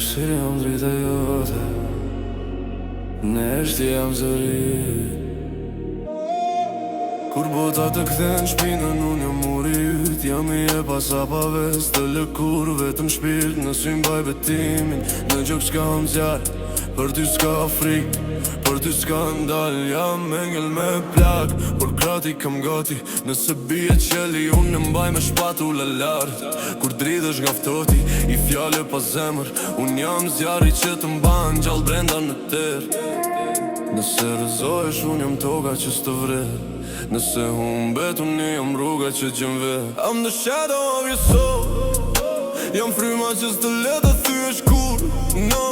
si jam drita jote, neshti jam zëri. Kur bota të kthen shpinën, unë jam muri yt. Jam i e pasapaves të lëkur vetëm shpirt. Në sy mbaj betimin, në gjok s'ka zjarr. Për ty s'ka frik, për ty s'ka ndal. Jam engel me plak, por krati kam gati. Nëse bie qeli, unë në mbaj me shpatula lart. Kur dridhesh nga ftoti, i fjale pa zemër. Unë jam zjarri që të mban gjall brenda në ter. Nëse rëzohesh, unë jam toka që s'të vrer. Nëse humbet, unë jam rruga që gjem ver. I'm the shadow of your soul. Jam fryma që s'të le të thyesh kur. No,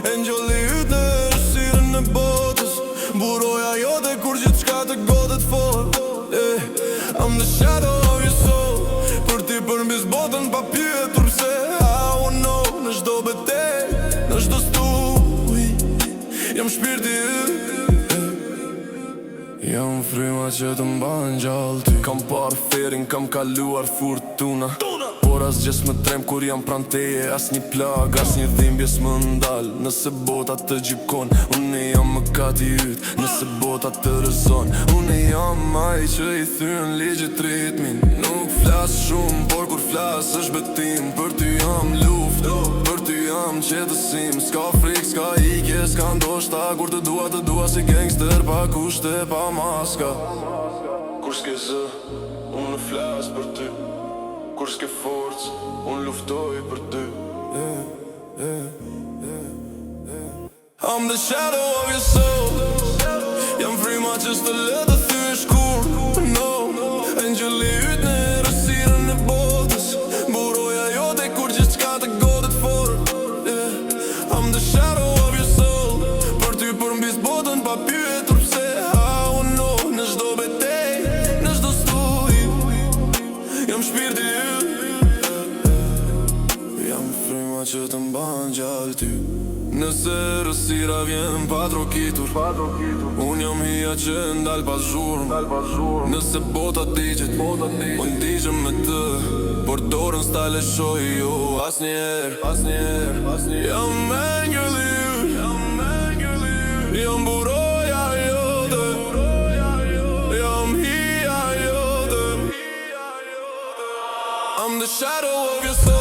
engjolli yt në errësirën e botës. Buroja jote kur gjithçka të godet fort. I'm the shadow of your soul. Për ti përmbys botën pa pyetur pse. I wanna know, në çdo betej, në çdo stuj, jam shpirti yt. Jam fryma që të mban gjallë ty. Kam parë ferin, kam kaluar furtuna. Por as gjes më trem kur jam pran teje. As një plag, as një dhimbje s'më ndal. Nëse bota të gjikon, unë jam mëkati yt. Nëse bota të rëzon, unë jam ai që i thyen ligjit ritmin. Nuk flas shumë, por kur flas është betim. Për ty jam luft, për ty jam qetësim. S'ka frik, s'ka ikje, s'ka ndoshta. Kur të dua si gangster, pa kushte, pa maska. Kur s'ke zë, unë flas për ty. Kur s'ke forcë, unë luftoj për ty. I'm the shadow of your soul. Jam fryma që s'të le të thyesh kur. No, engjolli yt në errësirën e botës. Buroja jote kur gjithçka të godet fort. I'm the shadow of your soul. Për ty përmbys botën pa pyetur pse. I wanna know, në çdo betej, në çdo stuj, jam shpirti yt. Jam fryma që të mban gjallë ty. Nëse rësira vjen pa trokitur, unë jam hija që ndal pas zhurm. Nëse bota digjet, unë digjem me të. Por dorën s'ta lëshoj jo asnjëherë. Jam engjëlli yt, jam buroja jote, jam hija jote. I'm the shadow of your soul.